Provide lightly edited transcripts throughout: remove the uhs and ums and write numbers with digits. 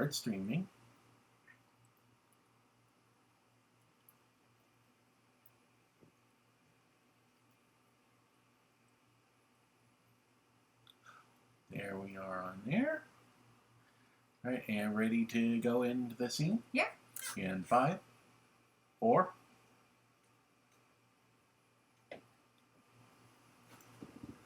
start streaming. There we are on there. All right, and ready to go into the scene? Yeah. In 5, 4.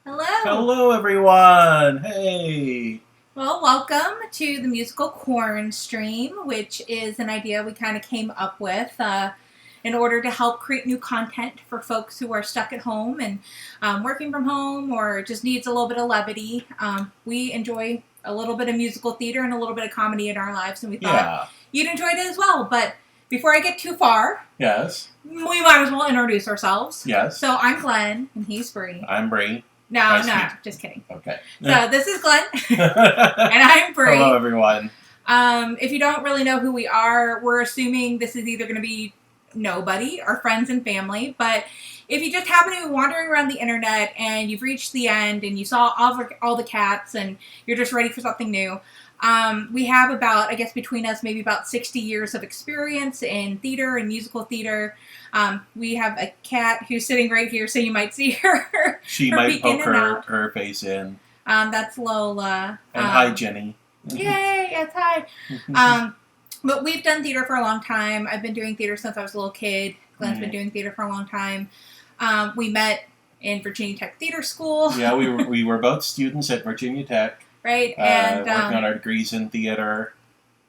Hello. Hello, everyone. Hey. Well, welcome to the Musical Quaranstream, which is an idea we kind of came up with in order to help create new content for folks who are stuck at home and working from home or just needs a little bit of levity. We enjoy a little bit of musical theater and a little bit of comedy in our lives, and we thought you'd enjoy it as well. But before I get too far, Yes. we might as well introduce ourselves. Yes. So I'm Glen, and he's Bri. I'm Bri. No, just kidding. Okay. So this is Glen, and I'm Bri. Hello, everyone. If you don't really know who we are, we're assuming this is either going to be nobody, our friends and family. But if you just happen to be wandering around the internet and you've reached the end and you saw all the cats and you're just ready for something new, we have about, I guess between us, maybe about 60 years of experience in theater and musical theater. We have a cat who's sitting right here, so you might see her. She might poke her face in. That's Lola. And hi, Jenny. Yay, yes, hi. But we've done theater for a long time. I've been doing theater since I was a little kid. Glen's been doing theater for a long time. We met in Virginia Tech Theater School. Yeah, we were both students at Virginia Tech. Right, and working on our degrees in theater.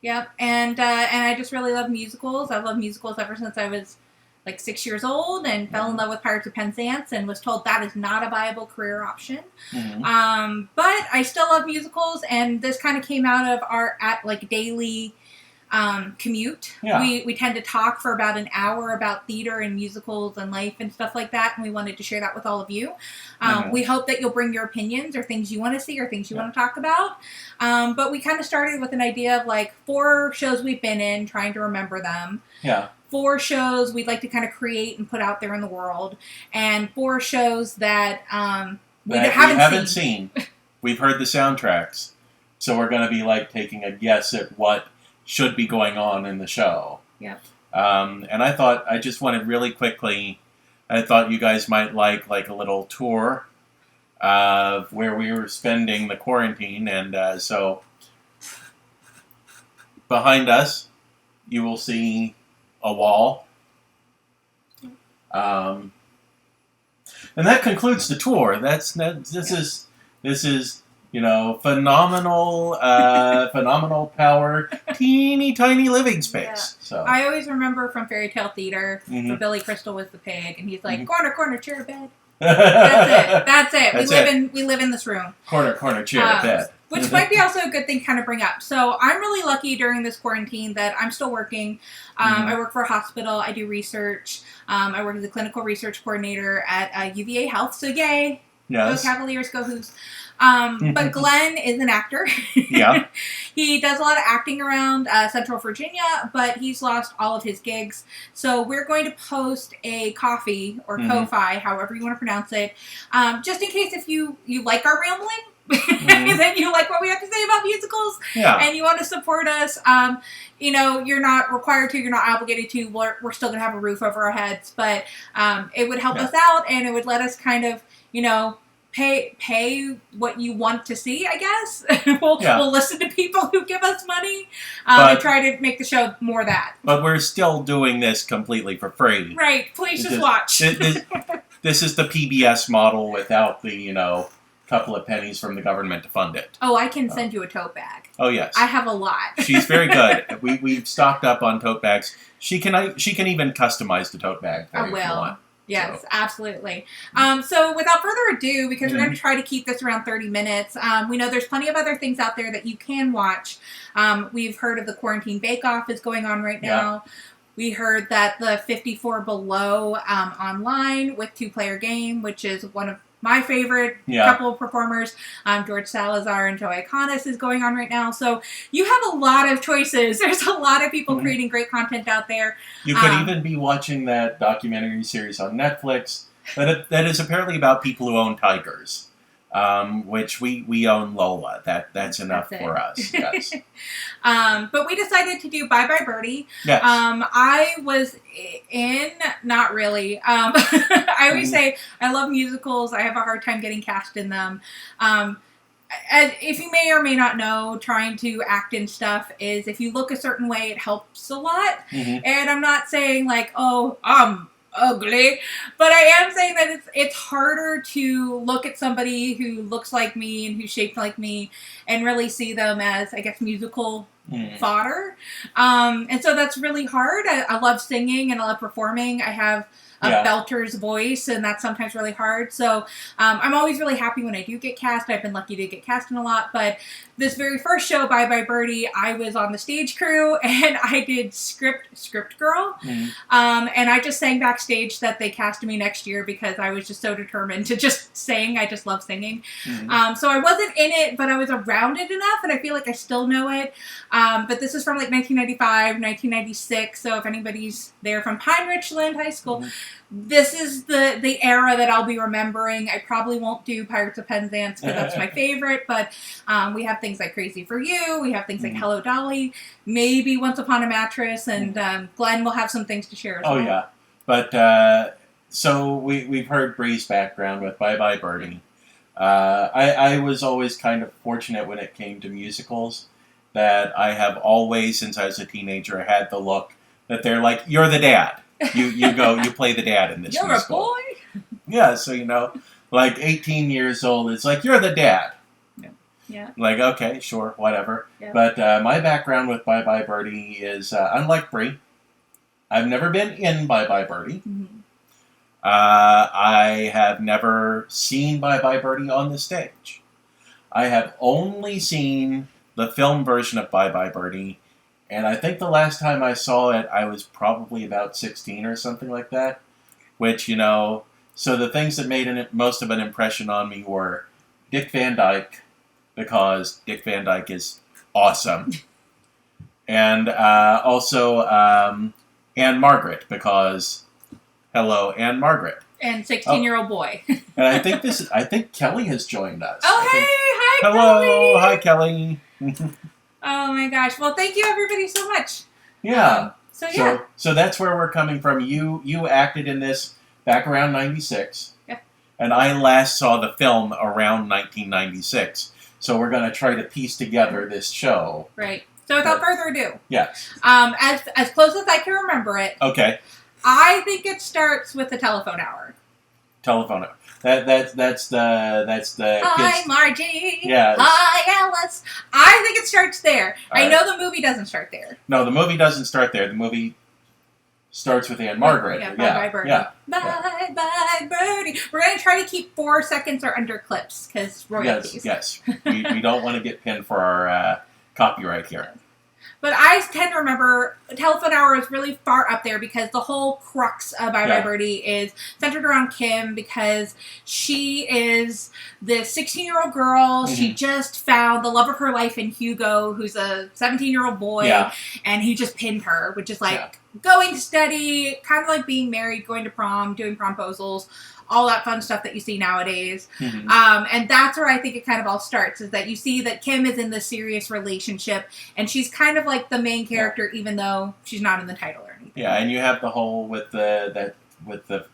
Yep, and I just really love musicals. I've loved musicals ever since I was like 6 years old, and fell in love with Pirates of Penzance, and was told that is not a viable career option. But I still love musicals, and this kind of came out of our daily commute. Yeah. We tend to talk for about an hour about theater and musicals and life and stuff like that, and we wanted to share that with all of you. We hope that you'll bring your opinions or things you want to see or things you want to talk about. But we kind of started with an idea of like 4 shows we've been in, trying to remember them. Yeah. 4 shows we'd like to kind of create and put out there in the world, and 4 shows that we haven't seen. We've heard the soundtracks, so we're going to be like taking a guess at what should be going on in the show. Yep. And I just wanted really quickly, I thought you guys might like a little tour of where we were spending the quarantine. And so behind us, you will see a wall. And that concludes the tour. This is phenomenal power, teeny tiny living space. Yeah. So I always remember from Fairy Tale Theater where Billy Crystal was the pig, and he's like, corner, chair, bed. That's it. We live in this room. Corner, chair, bed. Which might be also a good thing to kind of bring up. So I'm really lucky during this quarantine that I'm still working. I work for a hospital. I do research. I work as a clinical research coordinator at UVA Health. So yay. Yes. Go Cavaliers, go Who's. But Glen is an actor. Yeah. He does a lot of acting around Central Virginia, but he's lost all of his gigs. So we're going to post a Ko-fi, or Ko-fi, however you want to pronounce it, just in case if you like our rambling, then you like what we have to say about musicals, and you want to support us. You're not required to, you're not obligated to. We're still going to have a roof over our heads, but it would help us out, and it would let us kind of, pay what you want to see, I guess. We'll listen to people who give us money and try to make the show more that. But we're still doing this completely for free. Right. Please just watch. This is the PBS model without the, couple of pennies from the government to fund it. Oh, I can send you a tote bag. Oh, yes. I have a lot. She's very good. We've stocked up on tote bags. She can even customize the tote bag for you if you want. Yes, absolutely. So without further ado, because we're going to try to keep this around 30 minutes, we know there's plenty of other things out there that you can watch. We've heard of the Quarantine Bake Off is going on right now. We heard that the 54 Below online with 2-player game, which is one of my favorite couple of performers, George Salazar and Joey Iconis, is going on right now. So you have a lot of choices. There's a lot of people creating great content out there. You could even be watching that documentary series on Netflix that is apparently about people who own tigers. which we own Lola. That's enough for us. Yes. But we decided to do Bye Bye Birdie. Yes. I was not really. I always say I love musicals. I have a hard time getting cast in them. If you may or may not know, trying to act in stuff is, if you look a certain way, it helps a lot. And I'm not saying like, oh, I'm ugly, but I am saying that it's harder to look at somebody who looks like me and who's shaped like me and really see them as, I guess, musical fodder. And so that's really hard. I love singing and I love performing. I have a belter's voice, and that's sometimes really hard. So I'm always really happy when I do get cast. I've been lucky to get cast in a lot, but this very first show, Bye Bye Birdie, I was on the stage crew, and I did script girl, and I just sang backstage that they cast me next year because I was just so determined to just sing. I just love singing. So I wasn't in it, but I was around it enough, and I feel like I still know it. But this is from like 1995, 1996, so if anybody's there from Pine Richland High School, this is the era that I'll be remembering. I probably won't do Pirates of Penzance because that's my favorite, but we have things like Crazy for You, we have things like Hello Dolly, maybe Once Upon a Mattress, and Glenn will have some things to share as well. Oh yeah, but so we've heard Bri's background with Bye Bye Birdie. I was always kind of fortunate when it came to musicals that I have always, since I was a teenager, had the look that they're like, you're the dad. You go, you play the dad in this You're musical. a boy? Yeah, so, like 18 years old, it's like, you're the dad. Yeah. Like, okay, sure, whatever. Yeah. But my background with Bye Bye Birdie is, unlike Bri, I've never been in Bye Bye Birdie. I have never seen Bye Bye Birdie on the stage. I have only seen the film version of Bye Bye Birdie, and I think the last time I saw it, I was probably about 16 or something like that. Which, so the things that made most of an impression on me were Dick Van Dyke, because Dick Van Dyke is awesome. And also Anne Margaret, because hello, Anne Margaret. And 16-year-old boy. And I think Kelly has joined us. Oh, hi hello, Kelly. Hi Kelly. Oh my gosh. Well, thank you everybody so much. Yeah. So that's where we're coming from. You acted in this back around 96. Yeah. And I last saw the film around 1996. So we're going to try to piece together this show. Right. So without further ado. Yes. As close as I can remember it. Okay. I think it starts with the telephone hour. Telephone hour. That's the Hi, kids. Margie. Yeah. Hi, Alice. I think it starts there. All right. I know the movie doesn't start there. No, the movie doesn't start there. The movie starts with Anne Margaret. Yeah, Bye Birdie. Yeah. Bye Birdie. We're going to try to keep 4 seconds or under clips because royalties. Yes. we don't want to get pinned for our copyright here. But I tend to remember Telephone Hour is really far up there because the whole crux of Bye Bye Birdie is centered around Kim, because she is this 16-year-old girl. She just found the love of her life in Hugo, who's a 17-year-old boy, and he just pinned her, which is like going to study, kind of like being married, going to prom, doing promposals, all that fun stuff that you see nowadays. And that's where I think it kind of all starts, is that you see that Kim is in this serious relationship, and she's kind of like the main character, even though she's not in the title or anything. Yeah, and you have the whole with the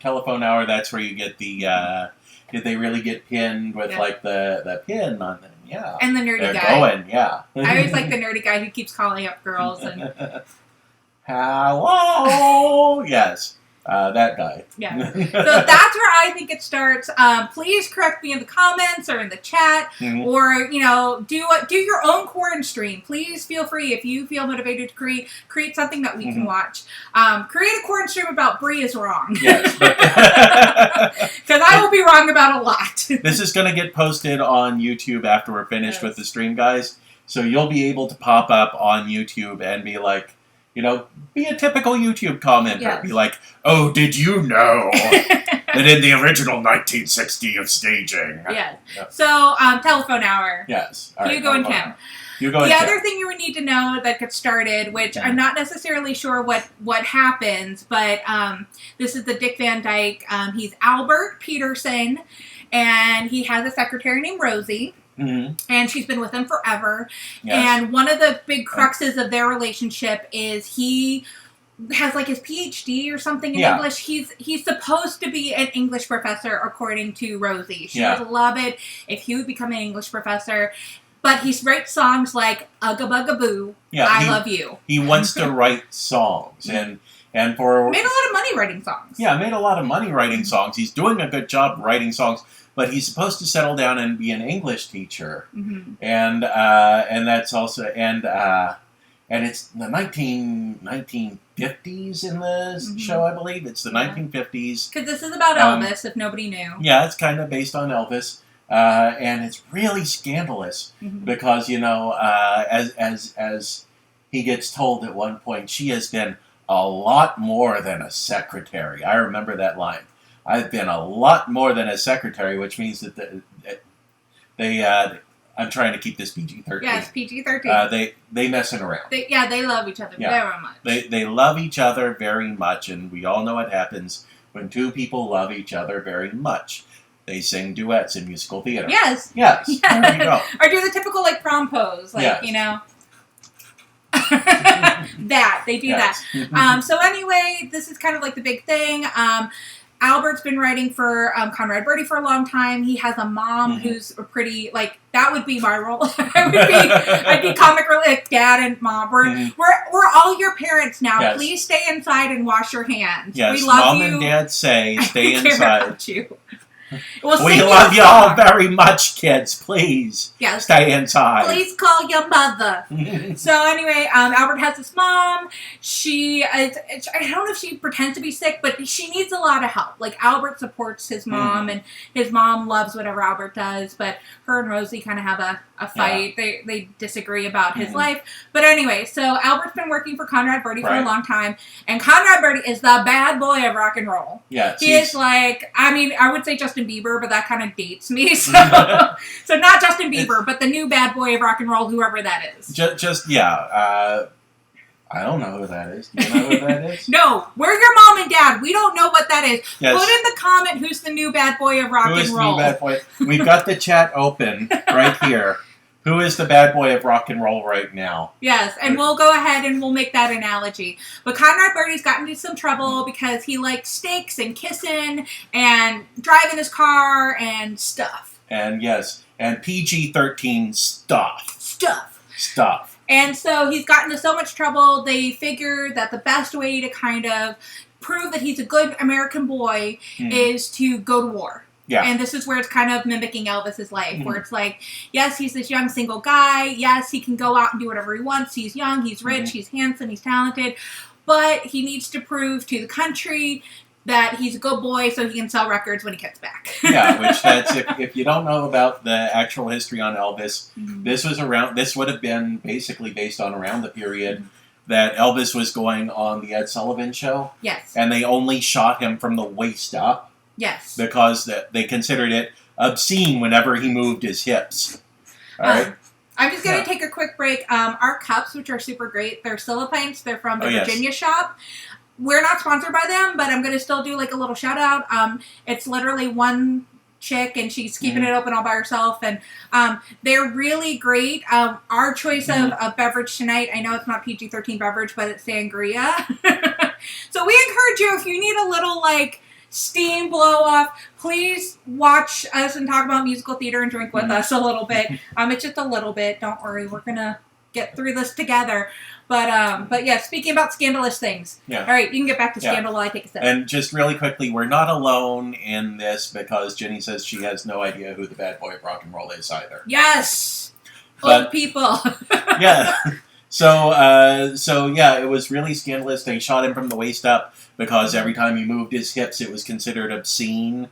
telephone hour. That's where you get the did they really get pinned with like the pin on them? Yeah, and the nerdy They're guy. Going, I always like the nerdy guy who keeps calling up girls and hello. Yes. That guy. Yeah. So that's where I think it starts. Please correct me in the comments or in the chat, or do your own Quaranstream. Please feel free, if you feel motivated to create something that we can watch. Create a Quaranstream about Bri is wrong. Yes, because I will be wrong about a lot. This is going to get posted on YouTube after we're finished with the stream, guys. So you'll be able to pop up on YouTube and be like, be a typical YouTube commenter. Yes. Be like, oh, did you know that in the original 1960 of staging? Yes. So, Telephone Hour. Yes. All right, Hugo and Kim. The other thing you would need to know that gets started, which I'm not necessarily sure what happens, but this is the Dick Van Dyke. He's Albert Peterson. and he has a secretary named Rosie. Mm-hmm. And she's been with him forever. Yes. And one of the big cruxes of their relationship is he has like his PhD or something in English. He's supposed to be an English professor, according to Rosie. She would love it if he would become an English professor. But he writes songs like Ugga Bugga Boo, I Love You. He wants to write songs. And for... Made a lot of money writing songs. Yeah, made a lot of money writing songs. He's doing a good job writing songs. But he's supposed to settle down and be an English teacher, and that's also and it's the 1950s in the show, I believe. It's the 1950s because this is about Elvis. If nobody knew, it's kind of based on Elvis, and it's really scandalous because as he gets told at one point, she has been a lot more than a secretary. I remember that line. I've been a lot more than a secretary, which means that I'm trying to keep this PG-13. Yes, PG-13. They messing around. They love each other very much. They love each other very much, and we all know what happens when two people love each other very much. They sing duets in musical theater. Yes. There you go. Or do the typical prom pose, that they do that. So anyway, this is kind of like the big thing. Albert's been writing for Conrad Birdie for a long time. He has a mom who's a pretty, that would be my role. I'd be comic relief, dad and mom. We're all your parents now. Yes. Please stay inside and wash your hands. Yes, we love Mom you. and Dad say stay I care inside. about you. We love you all very much, kids. Please stay inside. Please call your mother. So anyway, Albert has his mom. I don't know if she pretends to be sick, but she needs a lot of help. Albert supports his mom, and his mom loves whatever Albert does, but her and Rosie kind of have a fight. They disagree about his life. But anyway, so Albert's been working for Conrad Birdie for a long time, and Conrad Birdie is the bad boy of rock and roll. Yes. He is I would say Justin Bieber, but that kind of dates me. So not Justin Bieber, but the new bad boy of rock and roll, whoever that is. I don't know who that is. Do you know who that is? No, we're your mom and dad. We don't know what that is. Yes. Put in the comment who's the new bad boy of rock and roll. Who is the new bad boy? We've got the chat open right here. Who is the bad boy of rock and roll right now? Yes, and we'll go ahead and we'll make that analogy. But Conrad Birdie's gotten into some trouble because he likes steaks and kissing and driving his car and stuff. And yes, and PG-13 stuff. And so he's gotten into so much trouble, they figured that the best way to kind of prove that he's a good American boy is to go to war. Yeah. And this is where it's kind of mimicking Elvis's life, where it's yes, he's this young single guy. Yes, he can go out and do whatever he wants. He's young, he's rich, he's handsome, he's talented. But he needs to prove to the country that he's a good boy so he can sell records when he gets back. Which that's, if you don't know about the actual history on Elvis, this would have been basically based on around the period that Elvis was going on the Ed Sullivan Show. Yes. And they only shot him from the waist up. Yes. Because they considered it obscene whenever he moved his hips. All right? I'm just going to take a quick break. Our cups, which are super great, they're Silipints. They're from the Virginia shop. We're not sponsored by them, but I'm going to still do a little shout out. It's literally one chick, and she's keeping it open all by herself, and they're really great. Our choice of beverage tonight, I know it's not PG-13 beverage, but it's sangria. So we encourage you, if you need a little steam blow off, please watch us and talk about musical theater and drink with us a little bit. It's just a little bit. Don't worry, we're gonna get through this together. But yeah, speaking about scandalous things. Yeah. All right, you can get back to scandal while I take a sip. And just really quickly, we're not alone in this because Jenny says she has no idea who the bad boy of rock and roll is either. Yes, old people. Yeah. So it was really scandalous. They shot him from the waist up because every time he moved his hips, it was considered obscene.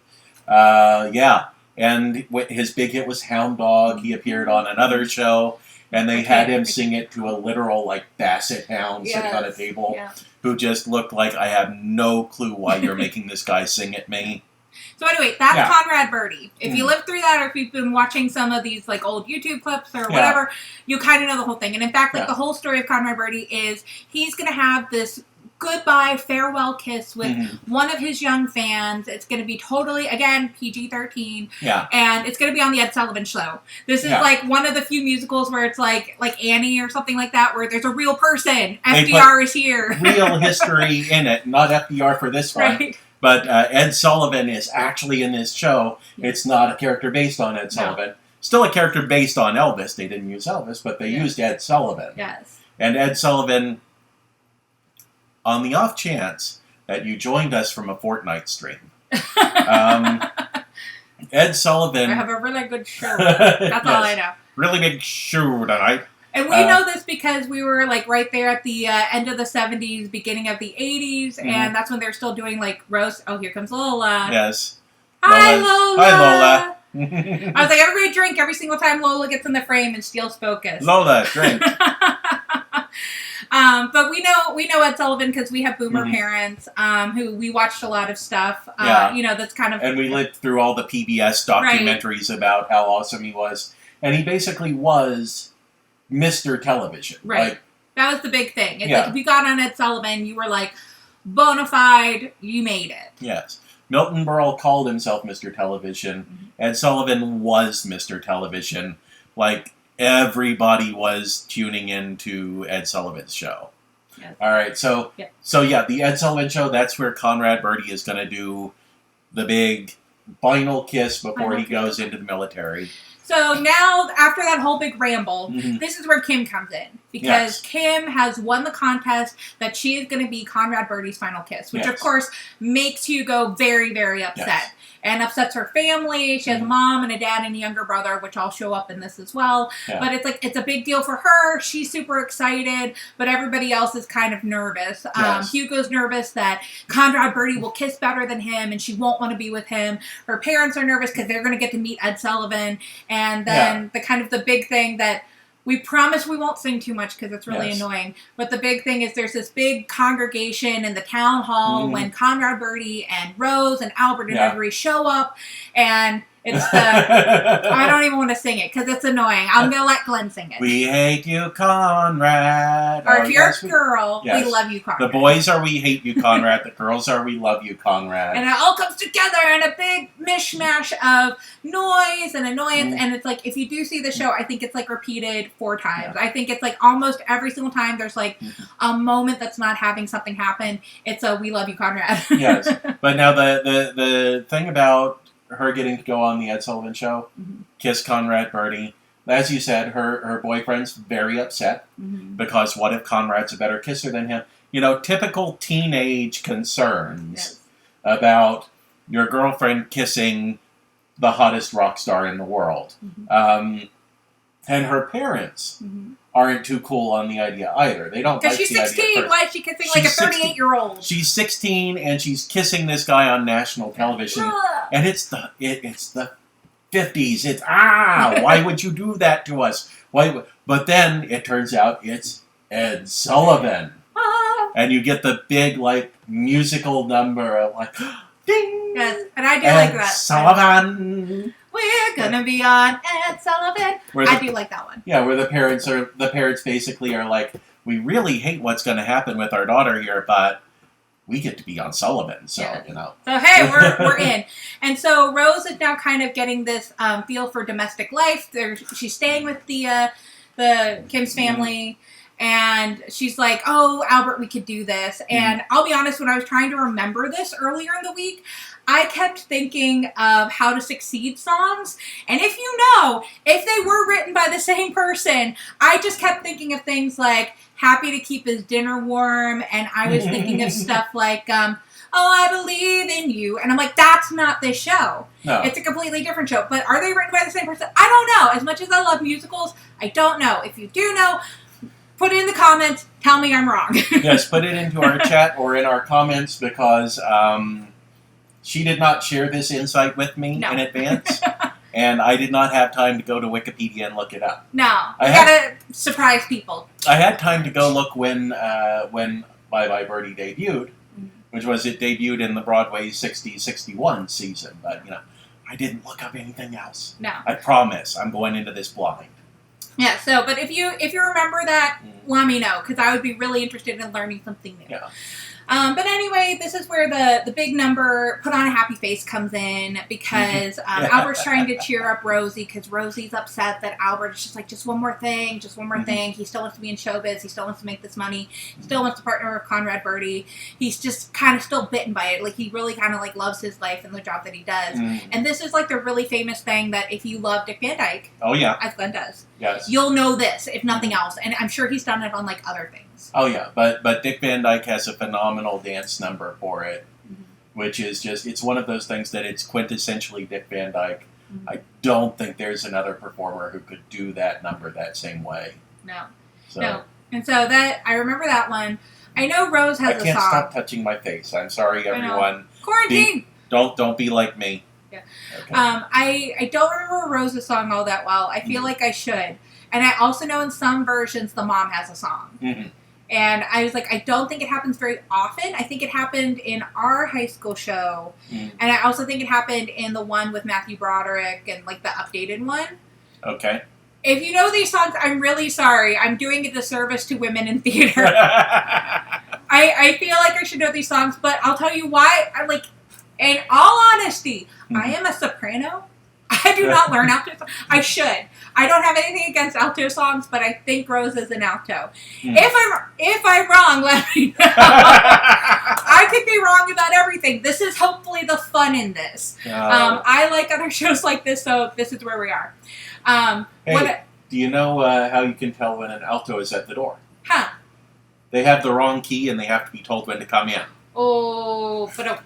And his big hit was Hound Dog. He appeared on another show, and they had him sing it to a literal basset hound sitting on a table who just looked like, I have no clue why you're making this guy sing at me. So anyway, that's Conrad Birdie. If you lived through that, or if you've been watching some of these old YouTube clips or whatever, you kind of know the whole thing. And in fact, the whole story of Conrad Birdie is he's going to have this goodbye, farewell kiss with one of his young fans. It's going to be totally, again, PG-13. Yeah. And it's going to be on the Ed Sullivan Show. This is like one of the few musicals where it's like Annie or something like that, where there's a real person. FDR is here. Real history in it, not FDR for this one. Right. But Ed Sullivan is actually in this show. It's not a character based on Ed Sullivan. Still a character based on Elvis. They didn't use Elvis, but they used Ed Sullivan. Yes. And Ed Sullivan, on the off chance that you joined us from a Fortnite stream, Ed Sullivan... I have a really good show. That's all I know. Really big show tonight. And we know this because we were like right there at the end of the 70s, beginning of the 80s, and that's when they're still doing like roast. Oh, here comes Lola. Yes. Hi, Lola. Hi, Lola. I was like, everybody drink every single time Lola gets in the frame and steals focus. Lola, drink. But we know Ed Sullivan because we have boomer parents who we watched a lot of stuff. You know, that's kind of... And we lived through all the PBS documentaries about how awesome he was. And he basically was Mr. Television. Right. Like, that was the big thing. It's like if you got on Ed Sullivan, you were like, bona fide, you made it. Yes. Milton Berle called himself Mr. Television. Ed Sullivan was Mr. Television. Like, everybody was tuning into Ed Sullivan's show. Yes. All right, so the Ed Sullivan Show, that's where Conrad Birdie is going to do the big final kiss before he goes into the military. So now, after that whole big ramble, this is where Kim comes in. Because Kim has won the contest that she is going to be Conrad Birdie's final kiss. Which, of course, makes you go very, very upset. And upsets her family. She has a mom and a dad and a younger brother, which all show up in this as well. But it's like, it's a big deal for her. She's super excited. But everybody else is kind of nervous. Hugo's nervous that Conrad Birdie will kiss better than him. And she won't want to be with him. Her parents are nervous because they're going to get to meet Ed Sullivan. And then the kind of the big thing that we promise we won't sing too much because it's really annoying. But the big thing is there's this big congregation in the town hall when Conrad Birdie and Rose and Albert and everybody show up. And it's the... I don't even want to sing it because it's annoying. I'm going to let Glenn sing it. We hate you, Conrad. Or if you're a girl, we love you, Conrad. The boys are we hate you, Conrad. The girls are we love you, Conrad. And it all comes together in a big mishmash of noise and annoyance. And it's like, if you do see the show, I think it's like repeated 4 times. I think it's like almost every single time there's like a moment that's not having something happen. It's a we love you, Conrad. Yes. But now the thing about her getting to go on the Ed Sullivan Show, kiss Conrad Birdie. As you said, her boyfriend's very upset because what if Conrad's a better kisser than him? You know, typical teenage concerns about your girlfriend kissing the hottest rock star in the world. And her parents aren't too cool on the idea either. They don't like the idea. Because she's 16. Why is she kissing like a 38-year-old? She's 16 and she's kissing this guy on national television. And it's the 50s. It's why would you do that to us? Why? But then it turns out it's Ed Sullivan. And you get the big like musical number of like ding. Yes, and I do like that. Sullivan. We're gonna be on Ed Sullivan. I do like that one. Yeah, where the parents basically are like, we really hate what's going to happen with our daughter here, but we get to be on Sullivan, so you know. So hey, we're in. And so Rose is now kind of getting this feel for domestic life. She's staying with the Kim's family. And she's like, oh, Albert, we could do this. And I'll be honest, when I was trying to remember this earlier in the week, I kept thinking of How to Succeed songs. And if you know, if they were written by the same person, I just kept thinking of things like Happy to Keep His Dinner Warm. And I was thinking of stuff like, oh, I Believe in You. And I'm like, that's not this show. No. It's a completely different show. But are they written by the same person? I don't know. As much as I love musicals, I don't know. If you do know, put it in the comments. Tell me I'm wrong. Yes, put it into our chat or in our comments because she did not share this insight with me in advance. And I did not have time to go to Wikipedia and look it up. No, you gotta surprise people. I had time to go look when Bye Bye Birdie debuted, which was it debuted in the Broadway 60-61 season. But, you know, I didn't look up anything else. No. I promise. I'm going into this blind. Yeah, so, but if you remember that, let me know, because I would be really interested in learning something new. Yeah. But anyway, this is where the big number, Put on a Happy Face, comes in because Albert's trying to cheer up Rosie because Rosie's upset that Albert is just like, just one more thing. He still wants to be in showbiz. He still wants to make this money. He still wants to partner with Conrad Birdie. He's just kind of still bitten by it. Like, he really kind of like loves his life and the job that he does. And this is like the really famous thing that if you love Dick Van Dyke, as Glenn does, you'll know this, if nothing else. And I'm sure he's done it on like other things. Oh yeah, but Dick Van Dyke has a phenomenal dance number for it, which is just, it's one of those things that it's quintessentially Dick Van Dyke. I don't think there's another performer who could do that number that same way. No. And so that, I remember that one. I know Rose has a song. I can't stop touching my face. I'm sorry, everyone. Quarantine! Don't be like me. Yeah. Okay. I don't remember Rose's song all that well. I feel like I should. And I also know in some versions the mom has a song. And I was like, I don't think it happens very often. I think it happened in our high school show. And I also think it happened in the one with Matthew Broderick and like the updated one. Okay. If you know these songs, I'm really sorry. I'm doing a disservice to women in theater. I feel like I should know these songs, but I'll tell you why. In all honesty, I am a soprano. I do not learn alto songs. I should. I don't have anything against alto songs, but I think Rose is an alto. If I'm wrong, let me know. I could be wrong about everything. This is hopefully the fun in this. I like other shows like this, so this is where we are. Hey, do you know how you can tell when an alto is at the door? They have the wrong key and they have to be told when to come in. Oh, but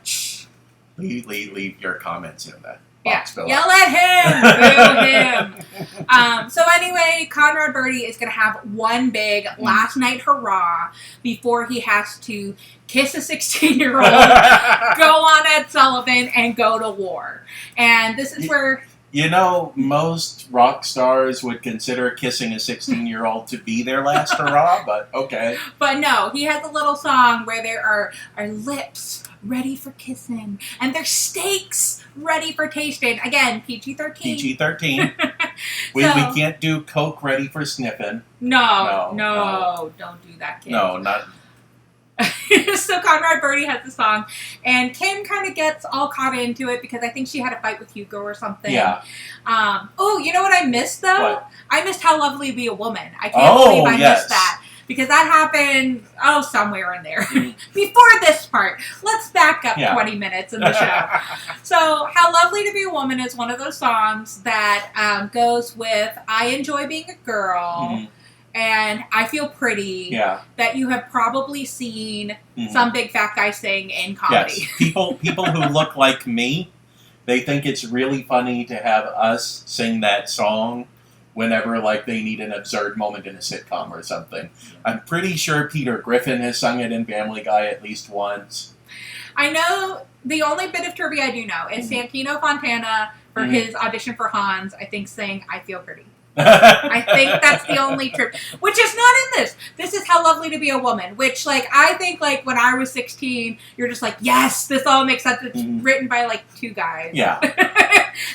leave your comments in that. Yell at him! Boo him! So anyway, Conrad Birdie is going to have one big last night hurrah before he has to kiss a 16-year-old, go on Ed Sullivan, and go to war. And this is where... You know, most rock stars would consider kissing a 16-year-old to be their last hurrah, but okay. But no, he has a little song where there are lips ready for kissing, and there's steaks ready for tasting. Again, PG-13. PG-13. We can't do Coke ready for sniffing. No, don't do that, kid. No, not... So Conrad Birdie has the song, and Kim kind of gets all caught into it because I think she had a fight with Hugo or something. Yeah. Oh, you know what I missed, though? What? I missed How Lovely to Be a Woman. I can't believe I missed that. Because that happened, somewhere in there. Before this part. Let's back up 20 minutes in the show. So, How Lovely to Be a Woman is one of those songs that goes with I Enjoy Being a Girl and I Feel Pretty that you have probably seen some big fat guy sing in comedy. Yes. People who look like me, they think it's really funny to have us sing that song whenever, like, they need an absurd moment in a sitcom or something. I'm pretty sure Peter Griffin has sung it in Family Guy at least once. I know the only bit of trivia I do know is Santino Fontana, for his audition for Hans, I think sang I Feel Pretty. I think that's the only trip, which is not in this. This is How Lovely to Be a Woman, which, like, I think, like, when I was 16, you're just like, yes, this all makes sense. It's written by, like, two guys. Yeah.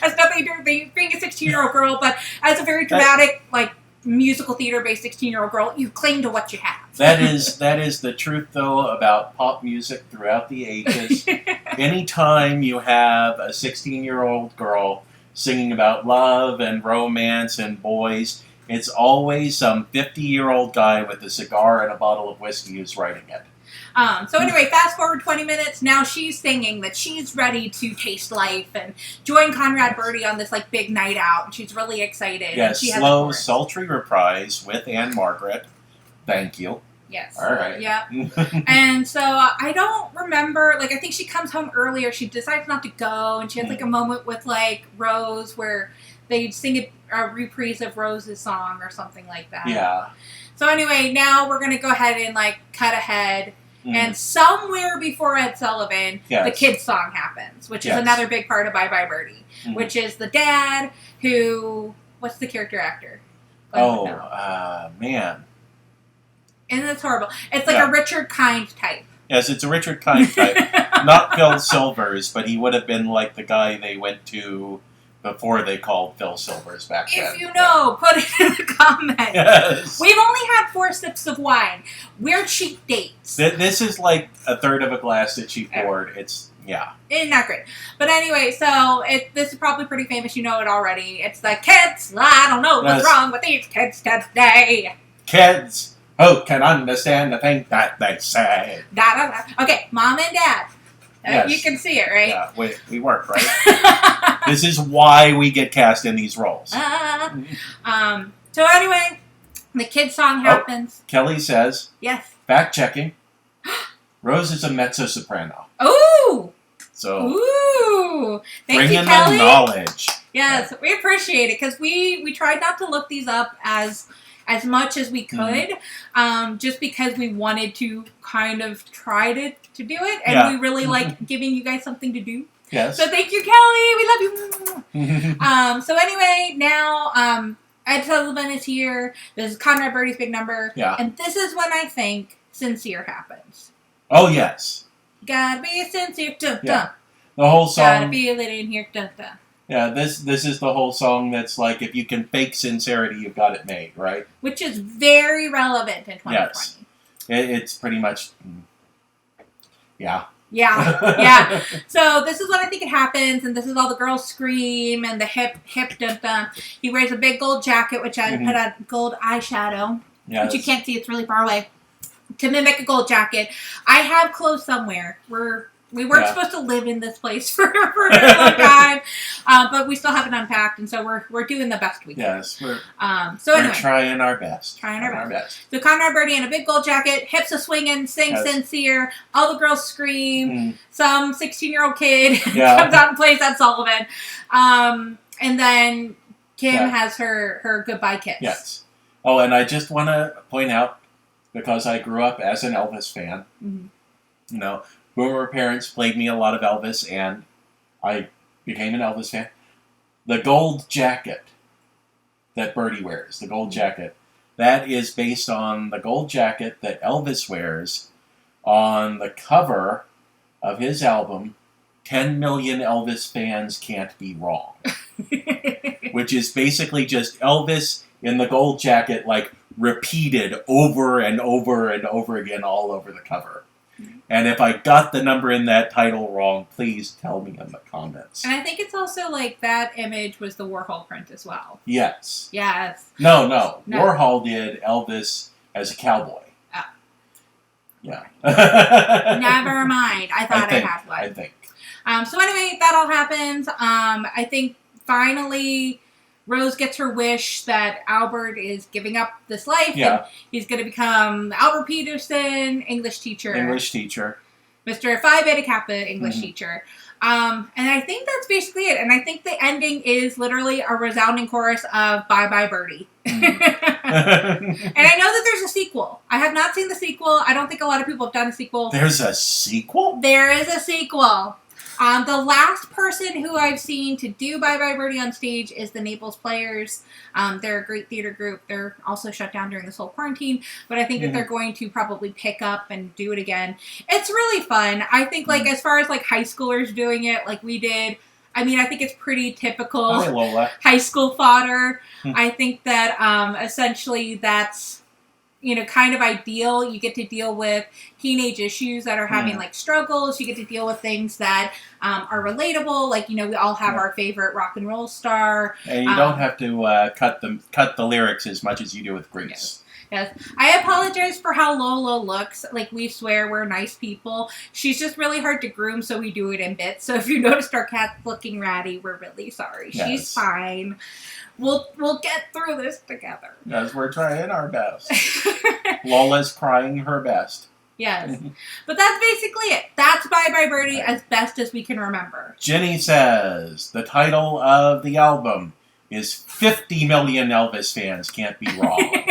Has nothing to do with being a 16-year-old girl, but as a very dramatic, like, musical theater-based 16-year-old girl, you cling to what you have. That is the truth, though, about pop music throughout the ages. Anytime you have a 16-year-old girl singing about love and romance and boys, it's always some 50-year-old guy with a cigar and a bottle of whiskey who's writing it. So anyway, fast forward 20 minutes, now she's singing that she's ready to taste life and join Conrad Birdie on this, like, big night out, and she's really excited. Yes, slow, sultry reprise with Anne Margaret. Thank you. Yes. All right. Yeah. And so I don't remember, like, I think she comes home earlier. She decides not to go, and she has, like, a moment with, like, Rose where they sing a reprise of Rose's song or something like that. Yeah. So anyway, now we're going to go ahead and, like, cut ahead. And somewhere before Ed Sullivan, the kids' song happens, which is another big part of Bye Bye Birdie, which is the dad who, what's the character actor? Man. And it's horrible. It's like a Richard Kind type. Yes, it's a Richard Kind type. Not Phil Silvers, but he would have been like the guy they went to before they called Phil Silvers back then. If you know, put it in the comments. Yes. We've only had 4 sips of wine. We're cheap dates. This is like a third of a glass that she poured. It's, yeah. It's not great. But anyway, so this is probably pretty famous. You know it already. It's the kids. I don't know what's wrong with these kids today. Kids who can understand the thing that they say. Da, da, da. Okay, Mom and Dad. Yes. You can see it, right? Yeah, we work, right? This is why we get cast in these roles. So anyway, the kids song happens. Kelly says, yes. Fact checking. Rose is a mezzo-soprano. Ooh! So, ooh! Thank bring you, in Kelly. the knowledge. Yes, we appreciate it because we tried not to look these up as much as we could, just because we wanted to kind of try to do it, and we really like giving you guys something to do. Yes. So thank you, Kelly. We love you. So anyway, now Ed Sullivan is here. This is Conrad Birdie's big number. Yeah. And this is when I think sincere happens. Oh, yes. Gotta be sincere. Dun, Yeah. dun. The whole song. Gotta feel it in here. Dun, dun. Yeah, this is the whole song that's like, if you can fake sincerity, you've got it made, right? Which is very relevant in 2020. Yes. It's pretty much, yeah. Yeah. So this is when I think it happens, and this is all the girls scream, and the hip, dun, dun. He wears a big gold jacket, which I put on gold eyeshadow, which you can't see, it's really far away, to mimic a gold jacket. I have clothes somewhere. We weren't supposed to live in this place for a very long time, but we still haven't unpacked, and so we're doing the best we can. Yes, we're anyway, trying our best. Trying our best. So Conrad Birdie in a big gold jacket, hips a swinging, sings sincere. All the girls scream. Some 16-year-old kid comes out and plays Ed Sullivan, and then Kim has her goodbye kiss. Yes. Oh, and I just want to point out, because I grew up as an Elvis fan, you know. Boomer parents played me a lot of Elvis, and I became an Elvis fan. The gold jacket that Birdie wears, the gold jacket, that is based on the gold jacket that Elvis wears on the cover of his album, 10 Million Elvis Fans Can't Be Wrong. Which is basically just Elvis in the gold jacket, like, repeated over and over and over again all over the cover. And if I got the number in that title wrong, please tell me in the comments. And I think it's also like that image was the Warhol print as well. Yes. Yes. No. Warhol did Elvis as a cowboy. Oh. Yeah. Never mind. I thought I had one. I think. So anyway, that all happens. I think finally Rose gets her wish that Albert is giving up this life. Yeah. And he's going to become Albert Peterson, English teacher. Mr. Phi Beta Kappa, English teacher. And I think that's basically it. And I think the ending is literally a resounding chorus of Bye Bye Birdie. And I know that there's a sequel. I have not seen the sequel. I don't think a lot of people have done a sequel. There's a sequel? There is a sequel. The last person who I've seen to do Bye Bye Birdie on stage is the Naples Players. They're a great theater group. They're also shut down during this whole quarantine, but I think that they're going to probably pick up and do it again. It's really fun. I think, like, as far as, like, high schoolers doing it, like we did, I mean, I think it's pretty typical high school fodder. I think that, essentially that's, you know, kind of ideal. You get to deal with teenage issues that are having, like, struggles. You get to deal with things that are relatable. Like, you know, we all have our favorite rock and roll star. And you don't have to cut the lyrics as much as you do with Grease. Yes. I apologize for how Lolo looks. Like, we swear we're nice people. She's just really hard to groom, so we do it in bits. So if you noticed our cat's looking ratty, we're really sorry. Yes. She's fine. We'll get through this together. Yes, we're trying our best. Lola's trying her best. Yes. But that's basically it. That's Bye Bye Birdie as best as we can remember. Jenny says the title of the album is 50 Million Elvis Fans Can't Be Wrong.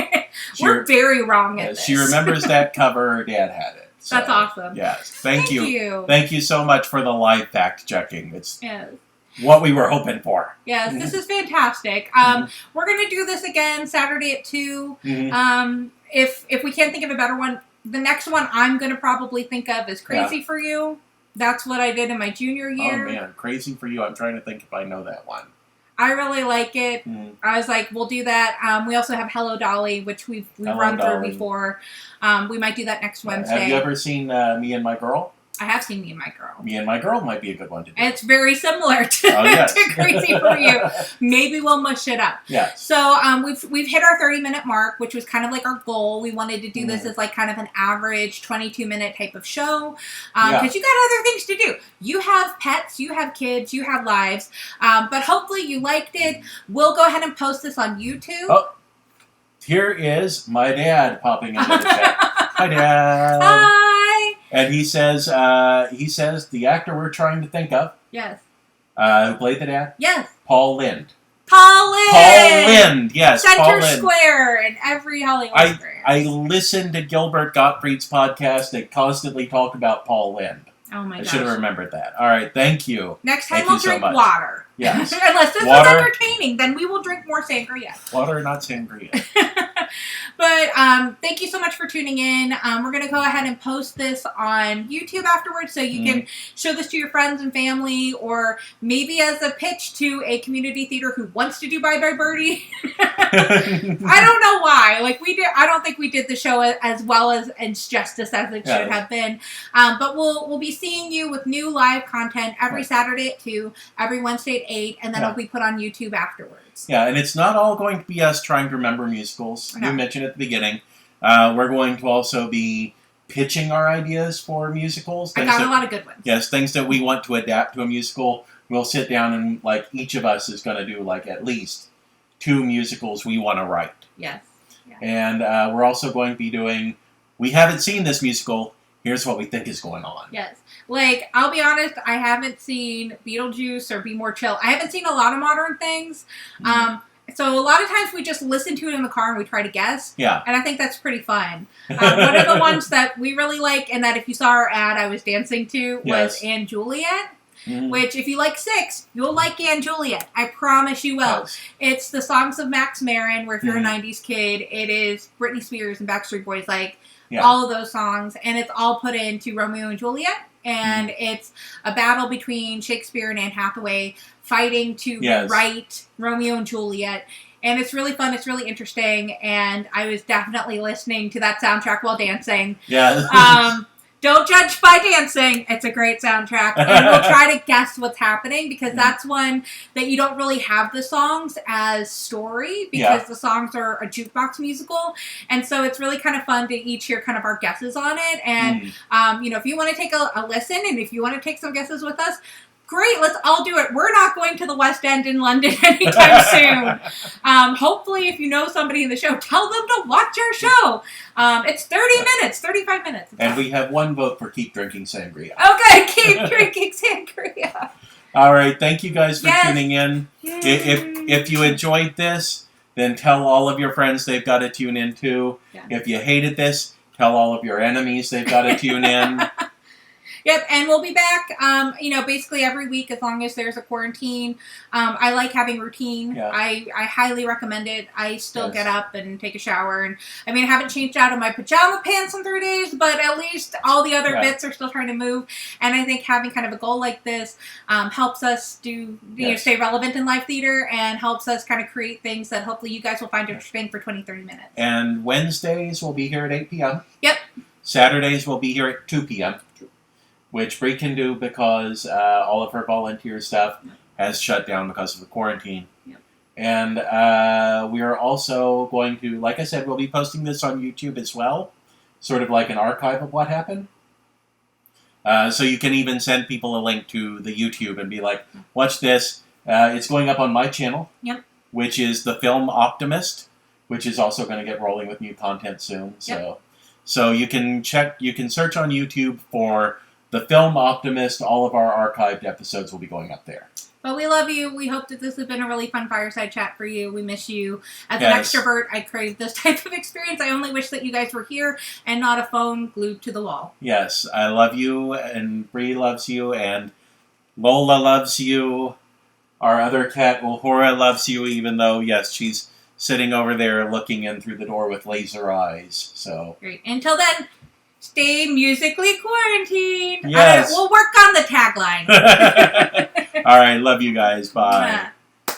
We're very wrong at this. She remembers that cover. Her dad had it. So, that's awesome. Yes. Thank you. Thank you so much for the live fact checking. It's yes. what we were hoping for. Yes, this is fantastic. We're going to do this again Saturday at 2. If we can't think of a better one, the next one I'm going to probably think of is Crazy for You. That's what I did in my junior year. Oh, man. Crazy for You. I'm trying to think if I know that one. I really like it. I was like, we'll do that. We also have Hello Dolly, which we've run through before. We might do that next Wednesday. Have you ever seen Me and My Girl? I have seen Me and My Girl. Me and My Girl might be a good one to do. It's very similar to, to Crazy for You. Maybe we'll mush it up. Yeah. So we've hit our 30-minute mark, which was kind of like our goal. We wanted to do this as like kind of an average 22-minute type of show. Because you got other things to do. You have pets, you have kids, you have lives. But hopefully you liked it. We'll go ahead and post this on YouTube. Oh, here is my dad popping into the chat. Hi, Dad. Hi. And he says the actor we're trying to think of. Yes. Who played the dad? Yes. Paul Lynde. Paul Lynde. Paul Lynde. Yes. Center Paul Lynde. Square in every Hollywood experience. I listened to Gilbert Gottfried's podcast. They constantly talked about Paul Lynde. Oh my gosh. I should have remembered that. All right. Thank you. Next time we'll drink water. Yes. Unless this is entertaining, then we will drink more sangria. Water, not sangria. But thank you so much for tuning in. We're going to go ahead and post this on YouTube afterwards so you can show this to your friends and family, or maybe as a pitch to a community theater who wants to do Bye Bye Birdie. I don't know why. Like I don't think we did the show as well as justice as it should have been. But we'll be seeing you with new live content every Saturday at 2, every Wednesday at 8, and then it'll be put on YouTube afterwards. Yeah, and it's not all going to be us trying to remember musicals. You mentioned at the beginning. We're going to also be pitching our ideas for musicals. I got a lot of good ones. Yes, things that we want to adapt to a musical. We'll sit down and, like, each of us is going to do, like, at least 2 musicals we want to write. Yes. Yeah. And we're also going to be doing, we haven't seen this musical, here's what we think is going on. Yes. Like, I'll be honest, I haven't seen Beetlejuice or Be More Chill. I haven't seen a lot of modern things. So a lot of times we just listen to it in the car and we try to guess. Yeah. And I think that's pretty fun. One of the ones that we really like, and that if you saw our ad I was dancing to, was Anne Juliet. Which, if you like Six, you'll like Anne Juliet. I promise you will. Yes. It's the songs of Max Marin, where if you're a 90s kid, it is Britney Spears and Backstreet Boys, all of those songs. And it's all put into Romeo and Juliet. And it's a battle between Shakespeare and Anne Hathaway fighting to write Romeo and Juliet. And it's really fun. It's really interesting. And I was definitely listening to that soundtrack while dancing. Yeah. Don't judge by dancing. It's a great soundtrack. And we'll try to guess what's happening, because that's one that you don't really have the songs as story, because the songs are a jukebox musical. And so it's really kind of fun to each hear kind of our guesses on it. And, if you want to take a listen and if you want to take some guesses with us, great, let's all do it. We're not going to the West End in London anytime soon. Hopefully, if you know somebody in the show, tell them to watch our show. It's 30 minutes, 35 minutes. And we have 1 vote for keep drinking sangria. Okay, keep drinking sangria. All right, thank you guys for tuning in. If you enjoyed this, then tell all of your friends they've got to tune in too. Yeah. If you hated this, tell all of your enemies they've got to tune in. Yep, and we'll be back, basically every week as long as there's a quarantine. I like having routine. Yeah. I highly recommend it. I still get up and take a shower. And I haven't changed out of my pajama pants in 3 days, but at least all the other bits are still trying to move. And I think having kind of a goal like this helps us stay relevant in live theater, and helps us kind of create things that hopefully you guys will find interesting for 20, 30 minutes. And Wednesdays we'll be here at 8 p.m. Yep. Saturdays we'll be here at 2 p.m. Which Bri can do because all of her volunteer stuff has shut down because of the quarantine. Yep. And we are also going to, like I said, we'll be posting this on YouTube as well, sort of like an archive of what happened. So you can even send people a link to the YouTube and be like, watch this. It's going up on my channel, which is The Film Optimist, which is also going to get rolling with new content soon. So you can search on YouTube for The Film Optimist. All of our archived episodes will be going up there. But we love you. We hope that this has been a really fun fireside chat for you. We miss you. As an extrovert, I crave this type of experience. I only wish that you guys were here and not a phone glued to the wall. Yes, I love you, and Bri loves you, and Lola loves you. Our other cat, Uhura, loves you, even though, yes, she's sitting over there looking in through the door with laser eyes. So great. Until then, stay musically quarantined. Yes. We'll work on the tagline. All right. Love you guys. Bye. Yeah.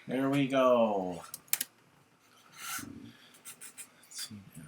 There we go. Let's see now.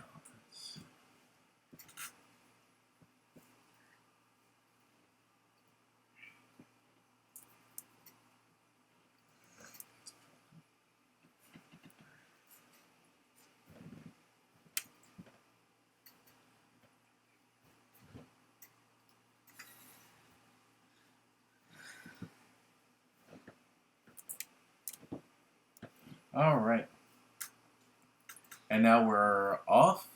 All right. And now we're off